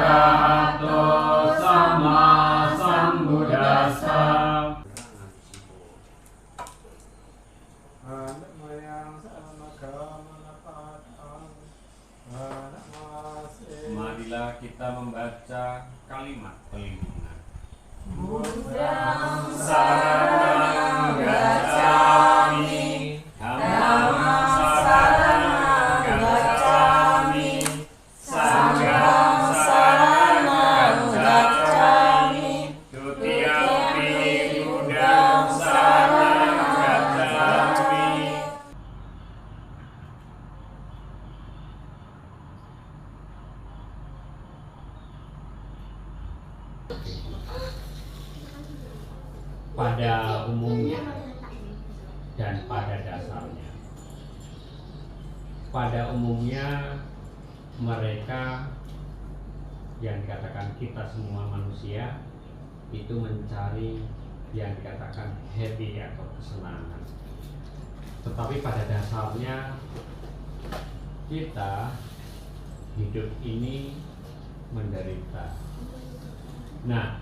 Arahato Sama Sambuddhassa. Marilah kita membaca kalimat pelindungan. Buddhang Saranang gacchami, Dhammang saranang gacchami, Sanghang saranang gacchami, Tutiyampi Buddhang saranang gacchami. Pada umumnya dan pada dasarnya, mereka yang dikatakan kita semua manusia itu mencari yang dikatakan happy atau kesenangan. Tetapi pada dasarnya kita hidup ini menderita. Nah,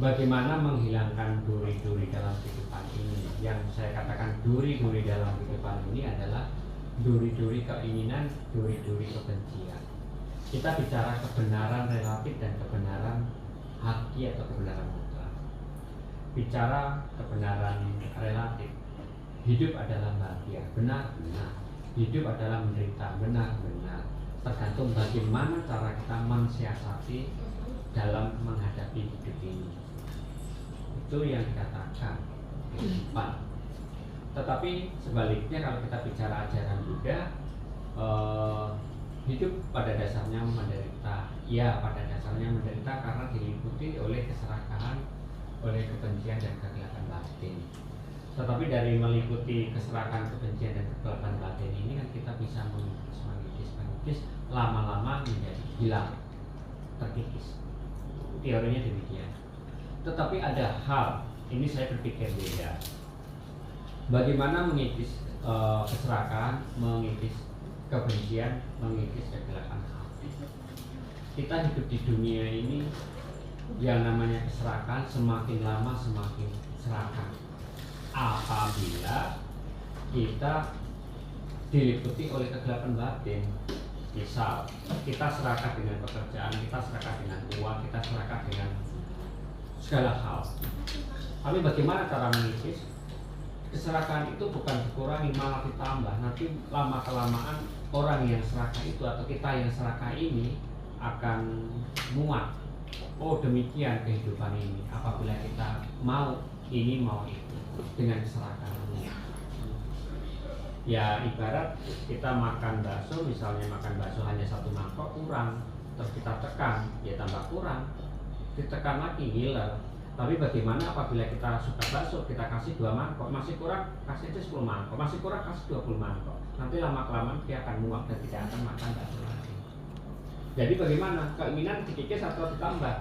bagaimana menghilangkan duri-duri dalam kehidupan ini? Yang saya katakan duri-duri dalam kehidupan ini adalah duri-duri keinginan, duri-duri kebencian. Kita bicara kebenaran relatif dan kebenaran hakiki atau kebenaran mutlak. Bicara kebenaran relatif, hidup adalah bahagia, benar-benar. Hidup adalah menderita, benar-benar. Tergantung bagaimana cara kita mensiasati dalam menghadapi hidup ini. Itu yang dikatakan kehidupan. Tetapi sebaliknya kalau kita bicara ajaran Buddha, hidup pada dasarnya menderita. Ya, pada dasarnya menderita karena diliputi oleh keserakahan, oleh kebencian dan kegelapan batin. Tetapi dari meliputi keserakahan, kebencian dan kegelapan batin ini kan kita bisa mengikis, lama-lama menjadi hilang, terkikis. Teorinya demikian. Tetapi ada hal, ini saya berpikir beda. Bagaimana mengikis keserakahan, mengikis kebencian, mengikis kegelapan hati. Kita hidup di dunia ini yang namanya keserakahan semakin lama semakin serakah. Apabila kita diliputi oleh kegelapan batin. Misal, kita serakah dengan pekerjaan, kita serakah dengan uang, kita serakah dengan segala hal. Tapi bagaimana cara mengikis? Keserakahan itu bukan dikurangi, malah ditambah. Nanti lama-kelamaan orang yang serakah itu atau kita yang serakah ini akan muak. Oh, demikian kehidupan ini. Apabila kita mau ini mau itu dengan keserakahan. Ya ibarat kita makan bakso, misalnya makan bakso hanya satu mangkok kurang, terus kita tekan, ya tambah kurang, ditekan lagi hilang. Tapi bagaimana apabila kita suka bakso, kita kasih 2 mangkok, masih kurang, kasih aja 10 mangkok, masih kurang, kasih 20 mangkok. Nanti lama-kelamaan dia akan muak dan tidak akan makan bakso lagi. Jadi bagaimana? Keinginan dikikis atau ditambah?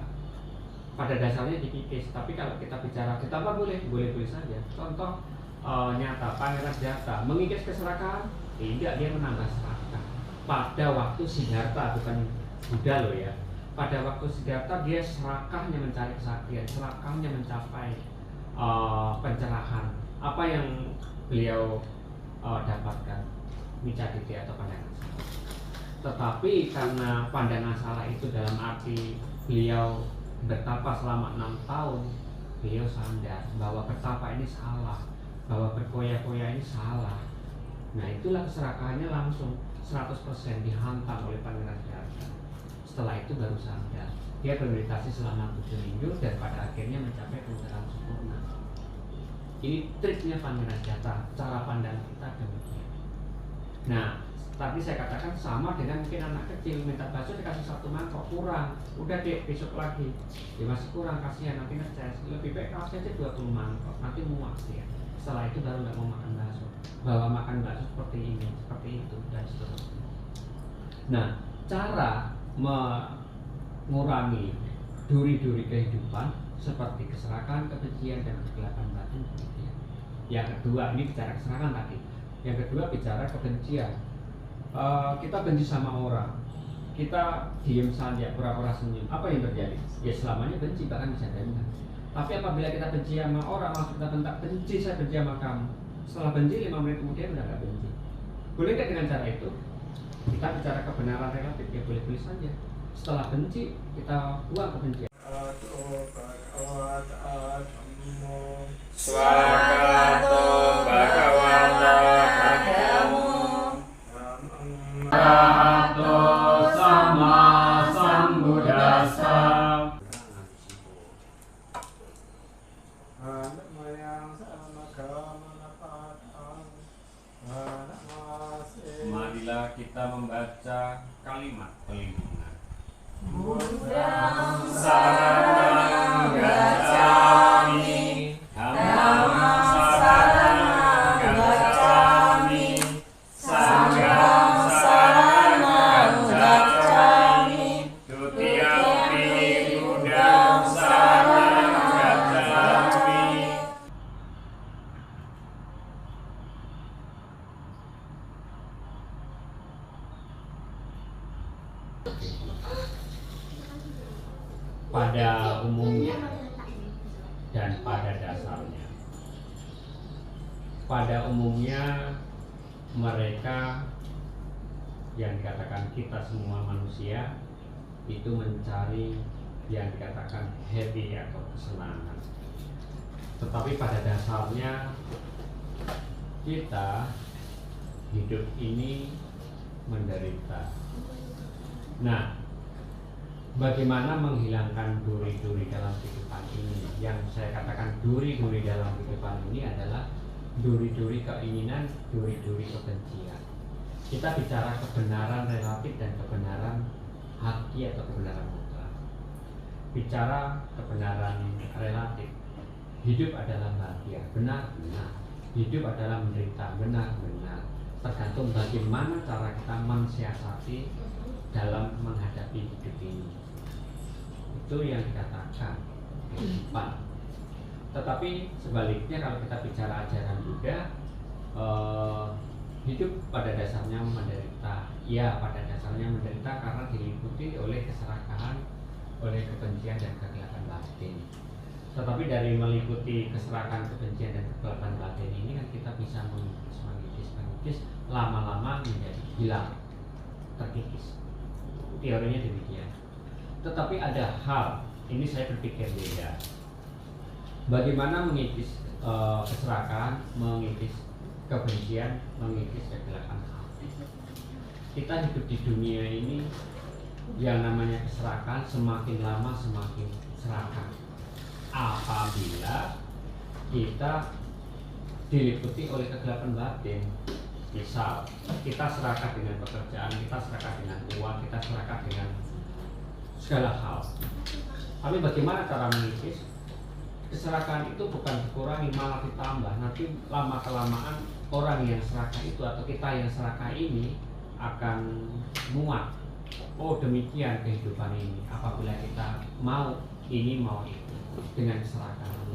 Pada dasarnya dikikis, tapi kalau kita bicara ditambah boleh saja. Contoh nyata, Pangeran Siddhartha mengikis keserakahan? Tidak, dia menambah serakah. Pada waktu Siddhartha, bukan Buddha loh ya. Pada waktu Siddhartha dia serakahnya mencari kesaktian, serakahnya mencapai pencerahan. Apa yang beliau dapatkan? Micaditi atau pandangan salah. Tetapi karena pandangan salah itu dalam arti beliau bertapa selama 6 tahun, beliau sadar bahwa bertapa ini salah, bahwa berkoya-koya ini salah. Nah itulah keserakahannya langsung 100% dihantam oleh Pangeran Siddhartha. Setelah itu baru sadar. Dia bermeditasi selama 7 minggu dan pada akhirnya mencapai pencerahan sempurna. Ini triknya Pangeran Siddhartha, cara pandang kita demikian. Nah, tadi saya katakan sama dengan mungkin anak kecil minta bakso dikasih 1 mangkok kurang, udah deh besok lagi, ya masih kurang, kasihan nanti ngeces. Lebih baik kasih aja 20 mangkok, nanti muak dia. Setelah itu baru nggak mau makan bakso, bahwa makan bakso seperti ini, seperti itu dan seterusnya. Nah, cara mengurangi duri-duri kehidupan seperti keserakahan, kebencian dan kegelapan batin. Yang kedua, ini bicara keserakahan tadi. Yang kedua bicara kebencian. Kita benci sama orang, kita diem saja, pura-pura senyum, apa yang terjadi? Ya selamanya benci, bahkan bisa dendam. Tapi apabila kita benci sama orang, langsung kita bentak, benci, saya benci sama kamu. Setelah benci, 5 menit kemudian udah gak benci. Boleh nggak dengan cara itu? Kita bicara kebenaran relatif, ya boleh-boleh saja. Setelah benci, kita buang kebencian. Swakato Bhagavato Arahato Sama Sambuddhassa. Marilah kita membaca kalimat pelindungan. Buddhang Saranang gacchami, Dhammang saranang gacchami, Sanghang saranang gacchami, Tutiyampi Buddhang saranang gacchami. Pada umumnya dan pada dasarnya, mereka yang dikatakan kita semua manusia itu mencari yang dikatakan happy atau kesenangan. Tetapi pada dasarnya kita hidup ini menderita. Nah, bagaimana menghilangkan duri-duri dalam kehidupan ini? Yang saya katakan duri-duri dalam kehidupan ini adalah duri-duri keinginan, duri-duri kebencian. Kita bicara kebenaran relatif dan kebenaran hakiki atau kebenaran mutlak. Bicara kebenaran relatif, hidup adalah bahagia, benar-benar. Hidup adalah menderita, benar-benar. Tergantung bagaimana cara kita mensiasati dalam menghadapi hidup ini. Itu yang dikatakan kehidupan. Tetapi sebaliknya kalau kita bicara ajaran Buddha, hidup pada dasarnya menderita. Ya, pada dasarnya menderita karena diliputi oleh keserakahan, oleh kebencian dan kegelapan batin. Tetapi dari meliputi keserakahan, kebencian dan kegelapan batin ini kan kita bisa mengikis, lama-lama menjadi hilang, terkikis. Teorinya demikian. Tetapi ada hal, ini saya berpikir beda. Bagaimana mengikis keserakahan, mengikis kebencian, mengikis kegelapan hati. Kita hidup di dunia ini yang namanya keserakahan semakin lama semakin serakah. Apabila kita diliputi oleh kegelapan batin, misal kita serakah dengan pekerjaan, kita serakah dengan uang, kita serakah dengan segala hal. Tapi bagaimana cara mengikis? Keserakahan itu bukan dikurangi, malah ditambah. Nanti lama kelamaan orang yang serakah itu atau kita yang serakah ini akan muak. Oh, demikian kehidupan ini. Apabila kita mau ini mau itu dengan keserakahan.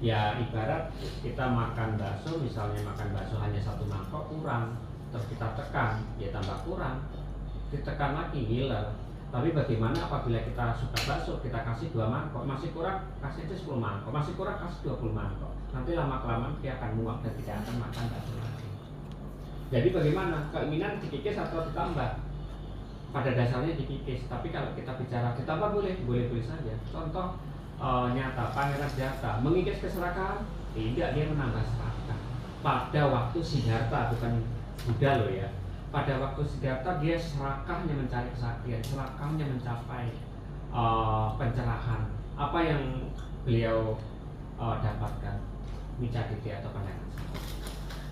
Ya ibarat kita makan bakso, misalnya makan bakso hanya 1 mangkok kurang, terus kita tekan, ya tambah kurang, ditekan lagi hilang. Tapi bagaimana apabila kita suka bakso, kita kasih 2 mangkok, masih kurang, kasih aja 10 mangkok, masih kurang, kasih 20 mangkok. Nanti lama-kelamaan dia akan muak dan tidak akan makan bakso lagi. Jadi bagaimana? Keinginan dikikis atau ditambah? Pada dasarnya dikikis, tapi kalau kita bicara ditambah boleh saja. Contoh nyata, Pangeran Siddhartha mengikis keserakahan? Tidak, dia menambah serakah. Pada waktu Siddhartha, bukan Buddha loh ya. Pada waktu Siddhartha dia serakahnya mencari kesaktian, serakahnya mencapai pencerahan. Apa yang beliau dapatkan? Micaditi atau pandangan salah.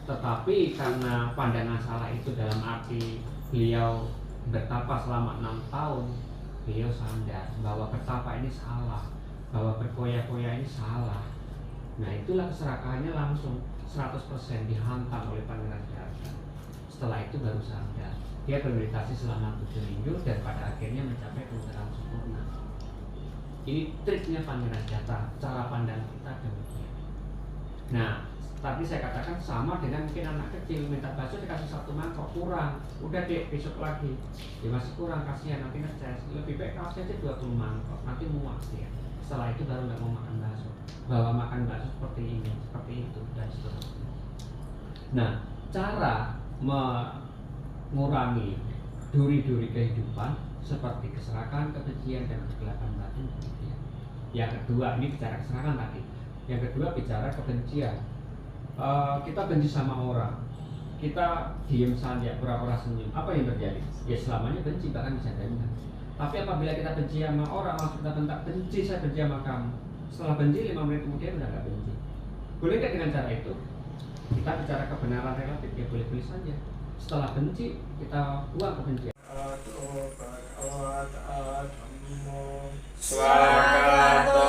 Tetapi karena pandangan salah itu dalam arti beliau bertapa selama 6 tahun, beliau sadar bahwa bertapa ini salah, bahwa berkoya-koya ini salah. Nah itulah keserakahannya langsung 100% dihantam oleh Pangeran Siddhartha. Setelah itu baru sadar. Dia bermeditasi selama 7 minggu dan pada akhirnya mencapai kemudahan sempurna. Ini triknya Pangeran Siddhartha, cara pandang kita demikian. Nah, tadi saya katakan sama dengan mungkin anak kecil minta bakso dikasih 1 mangkok kurang, udah deh besok lagi ya masih kurang, kasihan nanti ngeces, lebih baik kasih aja 20 mangkok, nanti muak ya. Setelah itu baru nggak mau makan bakso, bahwa makan bakso seperti ini, seperti itu dan seterusnya. Nah, cara mengurangi duri-duri kehidupan seperti keserakahan, kebencian, dan kegelapan batin. Yang kedua, ini bicara keserakahan tadi. Yang kedua bicara kebencian. Kita benci sama orang, kita diem saja, pura-pura senyum. Apa yang terjadi? Ya selamanya benci, bahkan bisa dendam. Tapi apabila kita benci sama orang, langsung kita bentak, benci, saya benci sama kamu. Setelah benci 5 menit kemudian udah gak benci. Boleh nggak dengan cara itu? Kita bicara kebenaran relatif, ya boleh-boleh saja. Setelah benci, kita buang kebencian. Swakato